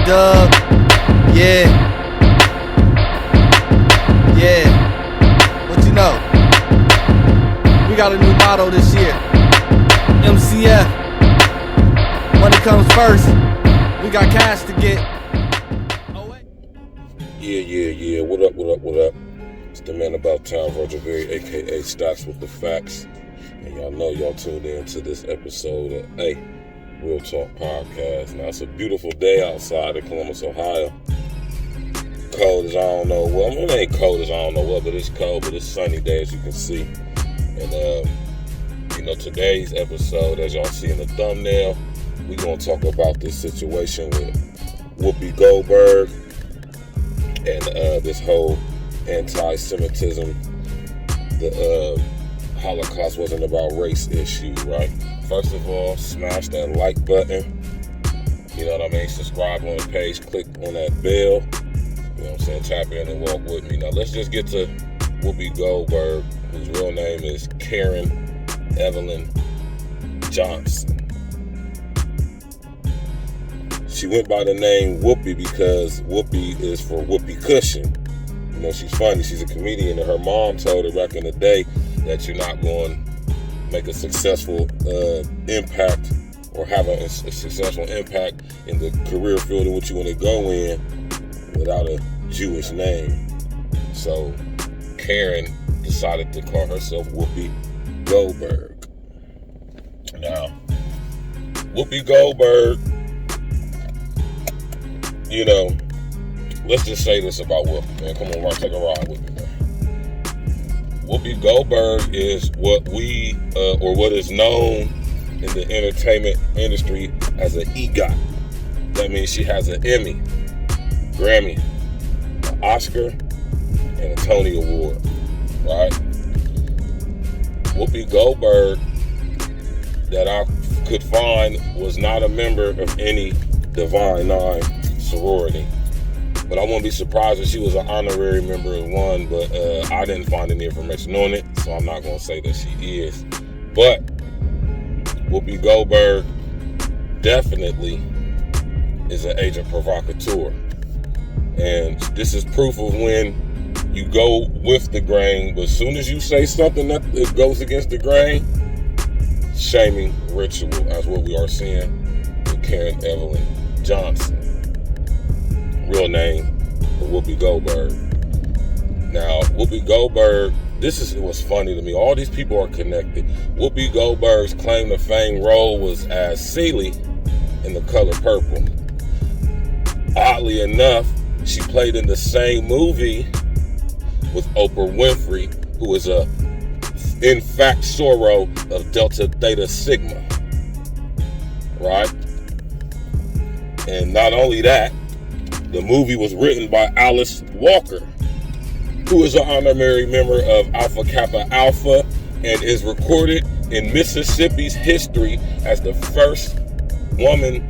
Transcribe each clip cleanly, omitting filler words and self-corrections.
Dub. Yeah. What you know? We got a new motto this year. MCF. Money comes first. We got cash to get. Yeah. What up? It's the man about town, Virgil Berry, aka Stocks with the Facts. And y'all know y'all tuned in to this episode of Real Talk Podcast. Now, it's a beautiful day outside in Columbus, Ohio. Cold as I don't know what. It ain't cold as I don't know what, but it's cold, but it's sunny day, as you can see. And, today's episode, as y'all see in the thumbnail, we're going to talk about this situation with Whoopi Goldberg and this whole anti-Semitism. The Holocaust wasn't about race issue, right? First of all, smash that like button. You know what I mean? Subscribe on the page, click on that bell. You know what I'm saying? Tap in and walk with me. Now let's just get to Whoopi Goldberg, whose real name is Karen Evelyn Johnson. She went by the name Whoopi because Whoopi is for whoopee cushion. You know, she's funny. She's a comedian, and her mom told her back in the day that you're not going to make a successful impact or have a successful impact in the career field in which you want to go in without a Jewish name. So Karen decided to call herself Whoopi Goldberg. Now, Whoopi Goldberg, let's just say this about Whoopi, man. Come on, take a ride with me, man. Whoopi Goldberg is what what is known in the entertainment industry as an EGOT. That means she has an Emmy, Grammy, an Oscar, and a Tony Award, right? Whoopi Goldberg, that I could find, was not a member of any Divine Nine sorority. But I won't be surprised if she was an honorary member of one, but I didn't find any information on it, so I'm not going to say that she is. But Whoopi Goldberg definitely is an agent provocateur. And this is proof of when you go with the grain, but as soon as you say something that goes against the grain, shaming ritual, as what we are seeing with Karen Evelyn Johnson. Real name, Whoopi Goldberg. Now, Whoopi Goldberg, this is what's funny to me. All these people are connected. Whoopi Goldberg's claim to fame role was as Celie in The Color Purple. Oddly enough, she played in the same movie with Oprah Winfrey, who is in fact sorrow of Delta Theta Sigma, right? And not only that, the movie was written by Alice Walker, who is an honorary member of Alpha Kappa Alpha and is recorded in Mississippi's history as the first woman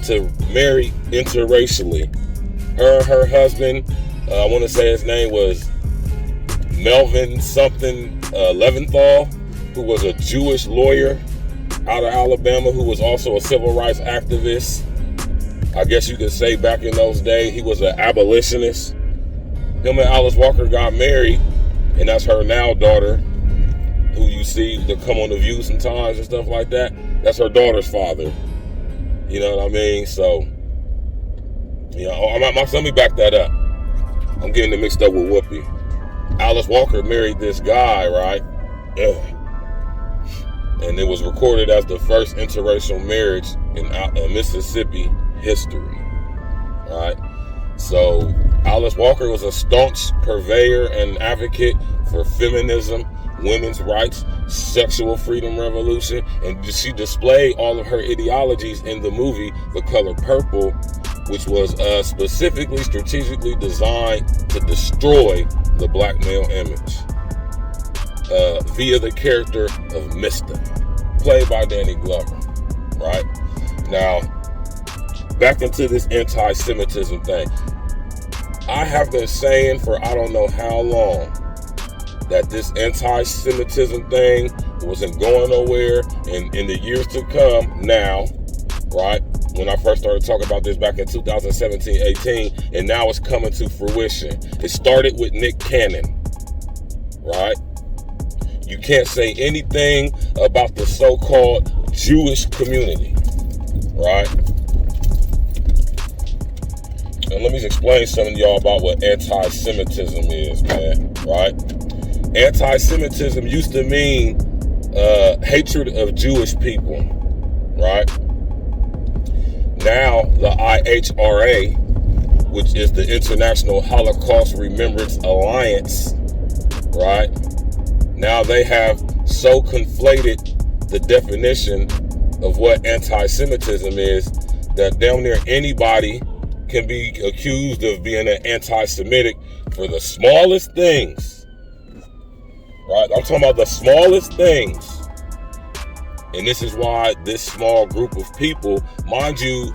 to marry interracially. Her and her husband, I want to say his name was Melvin something Leventhal, who was a Jewish lawyer out of Alabama, who was also a civil rights activist. I guess you could say back in those days, he was an abolitionist. Him and Alice Walker got married, and that's her now daughter, who you see to come on The View sometimes and stuff like that. That's her daughter's father. You know what I mean? So, let me back that up. I'm getting it mixed up with Whoopi. Alice Walker married this guy, right? And it was recorded as the first interracial marriage in Mississippi history, right? So Alice Walker was a staunch purveyor and advocate for feminism, women's rights, sexual freedom revolution, and she displayed all of her ideologies in the movie The Color Purple, which was specifically strategically designed to destroy the black male image via the character of Mr., played by Danny Glover, right? Now, back into this anti-Semitism thing. I have been saying for I don't know how long that this anti-Semitism thing wasn't going nowhere, and in the years to come now, right, when I first started talking about this back in 2017-18, and now it's coming to fruition. It started with Nick Cannon, right? You can't say anything about the so-called Jewish community, right? And let me explain something to y'all about what anti-Semitism is, man, right? Anti-Semitism used to mean hatred of Jewish people, right? Now, the IHRA, which is the International Holocaust Remembrance Alliance, right? Now they have so conflated the definition of what anti-Semitism is that damn near anybody can be accused of being an anti-Semitic for the smallest things, right? I'm talking about the smallest things. And this is why this small group of people, mind you,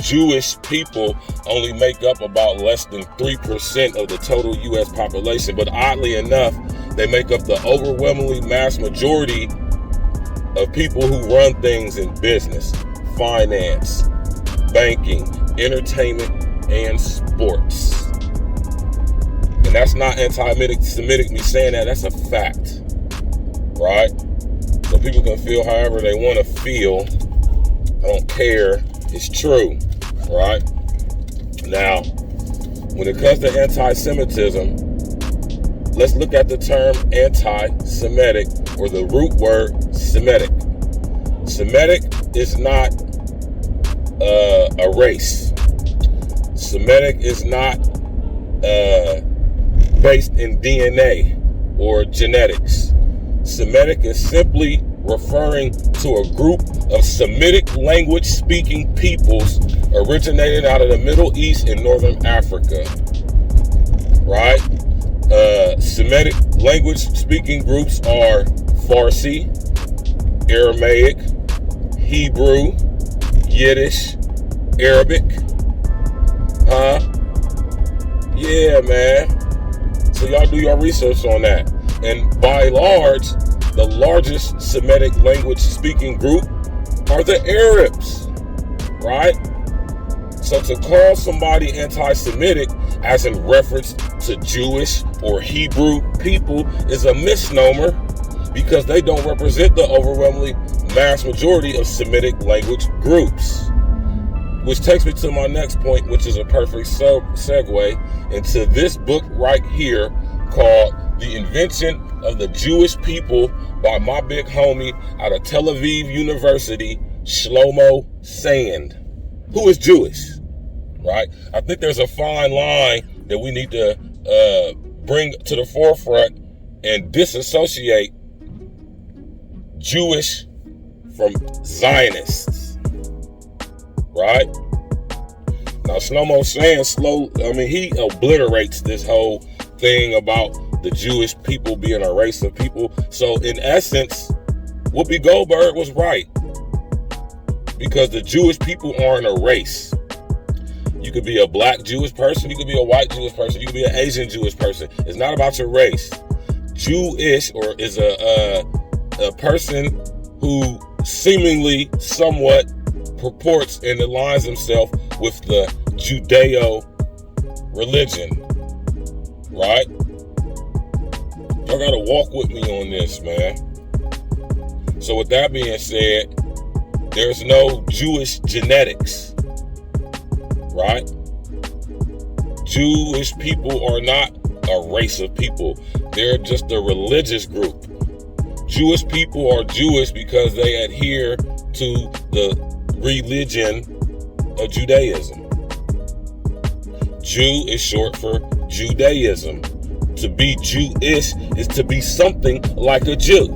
Jewish people only make up about less than 3% of the total U.S. population. But oddly enough, they make up the overwhelmingly mass majority of people who run things in business, finance, banking, entertainment, and sports. And that's not anti-Semitic me saying that, that's a fact, right? So people can feel however they want to feel. I don't care. It's true, right? Now, when it comes to anti-Semitism, let's look at the term anti-Semitic, or the root word Semitic. Semitic is not a race. Semitic is not based in DNA or genetics. Semitic is simply referring to a group of Semitic language speaking peoples originated out of the Middle East and Northern Africa, right? Semitic language speaking groups are Farsi, Aramaic, Hebrew, Yiddish, Arabic. Yeah, man. So y'all do your research on that. And by large, the largest Semitic language speaking group are the Arabs, right? So to call somebody anti-Semitic as in reference to Jewish or Hebrew people is a misnomer, because they don't represent the overwhelmingly mass majority of Semitic language groups. Which takes me to my next point, which is a perfect segue into this book right here called The Invention of the Jewish People by my big homie out of Tel Aviv University, Shlomo Sand, who is Jewish, right? I think there's a fine line that we need to bring to the forefront and disassociate Jewish from Zionists, right? Now, Shlomo Sand, he obliterates this whole thing about the Jewish people being a race of people. So in essence, Whoopi Goldberg was right, because the Jewish people aren't a race. You could be a black Jewish person, you could be a white Jewish person, you could be an Asian Jewish person. It's not about your race. Jewish is a person who seemingly somewhat purports and aligns himself with the Judeo religion, right? Y'all gotta walk with me on this, man. So with that being said, there's no Jewish genetics, right? Jewish people are not a race of people. They're just a religious group. Jewish people are Jewish because they adhere to the religion of Judaism. Jew is short for Judaism. To be Jewish is to be something like a Jew.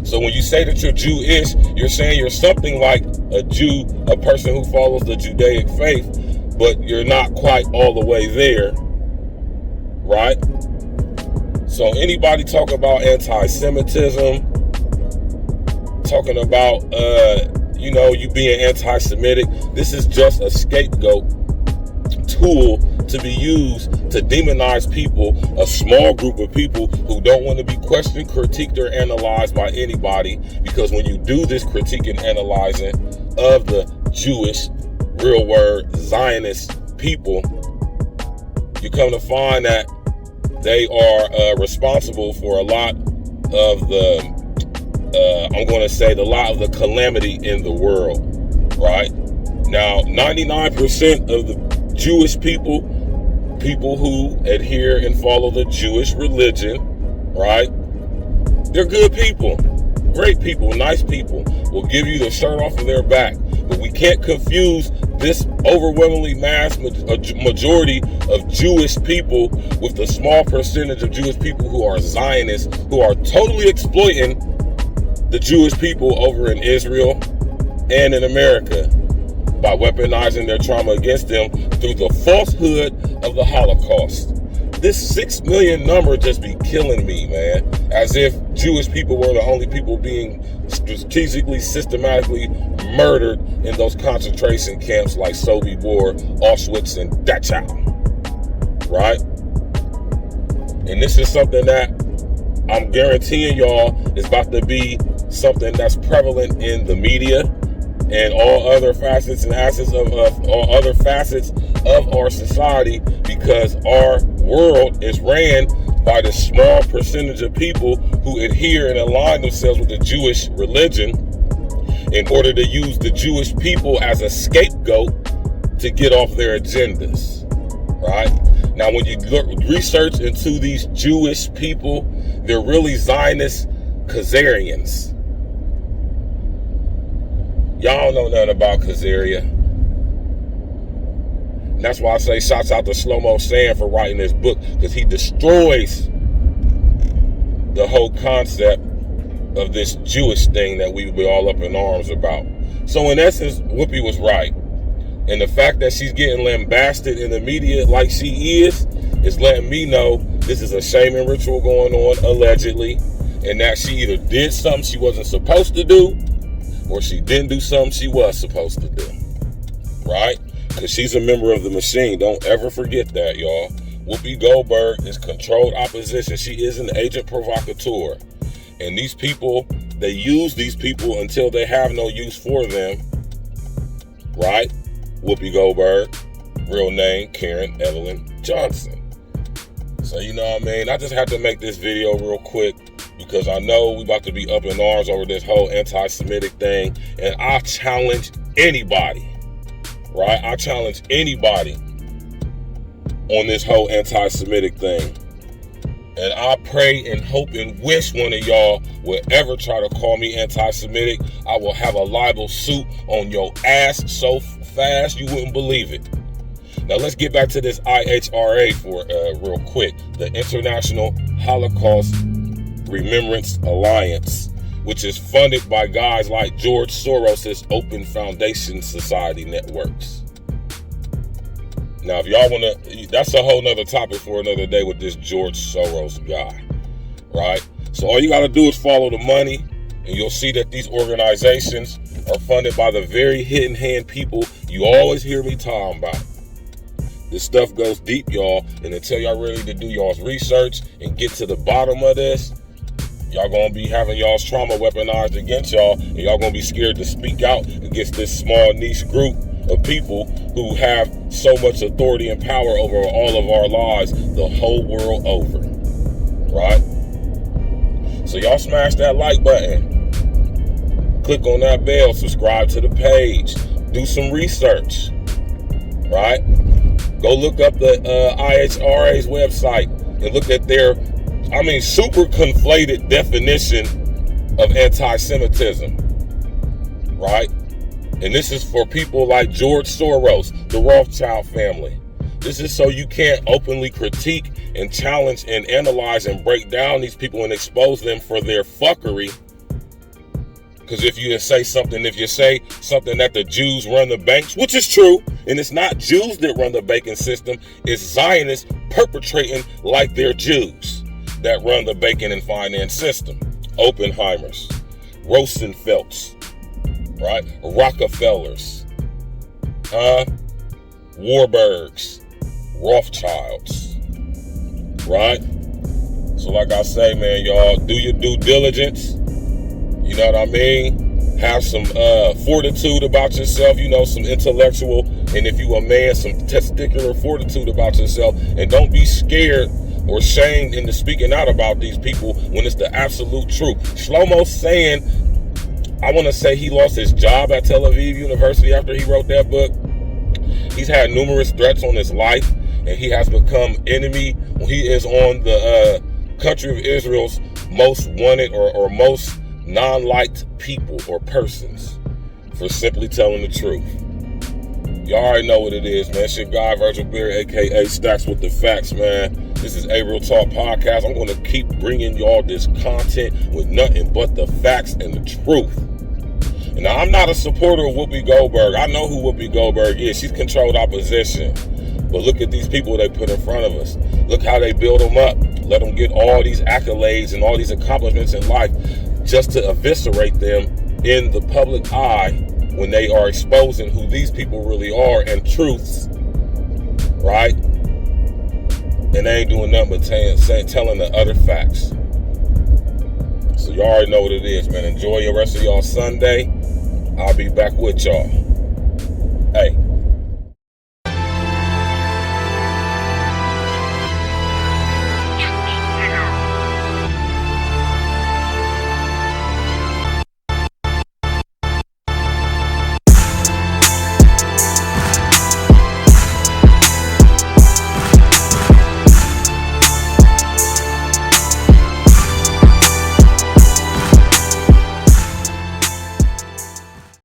So when you say that you're Jewish, you're saying you're something like a Jew, a person who follows the Judaic faith, but you're not quite all the way there, right? So anybody talk about anti-Semitism, talking about, you being anti-Semitic, this is just a scapegoat tool to be used to demonize people, a small group of people who don't want to be questioned, critiqued, or analyzed by anybody. Because when you do this critique and analyzing of the Jewish, real word, Zionist people, you come to find that they are responsible for a lot of the, I'm going to say, a lot of the calamity in the world, right? Now, 99% of the Jewish people who adhere and follow the Jewish religion, right? They're good people, great people, nice people, will give you the shirt off of their back. But we can't confuse this overwhelmingly mass majority of Jewish people with the small percentage of Jewish people who are Zionists, who are totally exploiting the Jewish people over in Israel and in America by weaponizing their trauma against them through the falsehood of the Holocaust. This 6 million number just be killing me, man. As if Jewish people were the only people being strategically, systematically murdered in those concentration camps like Sobibor, Auschwitz, and Dachau. Right? And this is something that I'm guaranteeing y'all is about to be something that's prevalent in the media and all other facets and assets of all other facets of our society, because our world is ran by the small percentage of people who adhere and align themselves with the Jewish religion in order to use the Jewish people as a scapegoat to get off their agendas, right? Now, when you look research into these Jewish people, they're really Zionist Khazarians. Y'all don't know nothing about Khazaria. And that's why I say shouts out to Shlomo Sand for writing this book, because he destroys the whole concept of this Jewish thing that we be all up in arms about. So in essence, Whoopi was right. And the fact that she's getting lambasted in the media like she is letting me know this is a shaming ritual going on, allegedly, and that she either did something she wasn't supposed to do, or she didn't do something she was supposed to do, right? Because she's a member of the machine. Don't ever forget that, y'all. Whoopi Goldberg is controlled opposition. She is an agent provocateur. And these people, they use these people until they have no use for them, right? Whoopi Goldberg, real name, Karen Evelyn Johnson. So, you know what I mean? I just had to make this video real quick, because I know we about to be up in arms over this whole anti-Semitic thing. And I challenge anybody, right? I challenge anybody on this whole anti-Semitic thing. And I pray and hope and wish one of y'all will ever try to call me anti-Semitic. I will have a libel suit on your ass so fast you wouldn't believe it. Now let's get back to this IHRA for real quick. The International Holocaust Remembrance Alliance, which is funded by guys like George Soros' Open Foundation Society networks. Now, if y'all want to, that's a whole nother topic for another day with this George Soros guy, right? So all you got to do is follow the money, and you'll see that these organizations are funded by the very hidden hand people you always hear me talking about. This stuff goes deep, y'all, and until y'all ready to do y'all's research and get to the bottom of this, y'all gonna be having y'all's trauma weaponized against y'all, and y'all gonna be scared to speak out against this small niche group of people who have so much authority and power over all of our lives the whole world over, right? So y'all smash that like button, click on that bell, subscribe to the page, do some research, right? Go look up the IHRA's website and look at their, super conflated definition of anti-Semitism, right? And this is for people like George Soros, the Rothschild family. This is so you can't openly critique and challenge and analyze and break down these people and expose them for their fuckery. Because if you say something that the Jews run the banks, which is true, and it's not Jews that run the banking system, it's Zionists perpetrating like they're Jews that run the banking and finance system. Oppenheimers, Rosenfelds, right? Rockefellers, Warburgs, Rothschilds, right? So like I say, man, y'all, do your due diligence. You know what I mean? have some fortitude about yourself, you know, some intellectual, and if you a man, some testicular fortitude about yourself, and don't be scared or shamed into speaking out about these people when it's the absolute truth. Shlomo's saying, I want to say he lost his job at Tel Aviv University after he wrote that book. He's had numerous threats on his life, and he has become enemy. He is on the country of Israel's most wanted or most non-liked people or persons for simply telling the truth. Y'all already know what it is, man. It's your guy, Virgil Beard, aka Stacks with the Facts, man. This is A Real Talk Podcast. I'm going to keep bringing y'all this content with nothing but the facts and the truth. And now, I'm not a supporter of Whoopi Goldberg. I know who Whoopi Goldberg is. She's controlled opposition. But look at these people they put in front of us. Look how they build them up. Let them get all these accolades and all these accomplishments in life just to eviscerate them in the public eye when they are exposing who these people really are and truths, right? And they ain't doing nothing but telling the other facts. So y'all already know what it is, man. Enjoy the rest of y'all Sunday. I'll be back with y'all. Hey.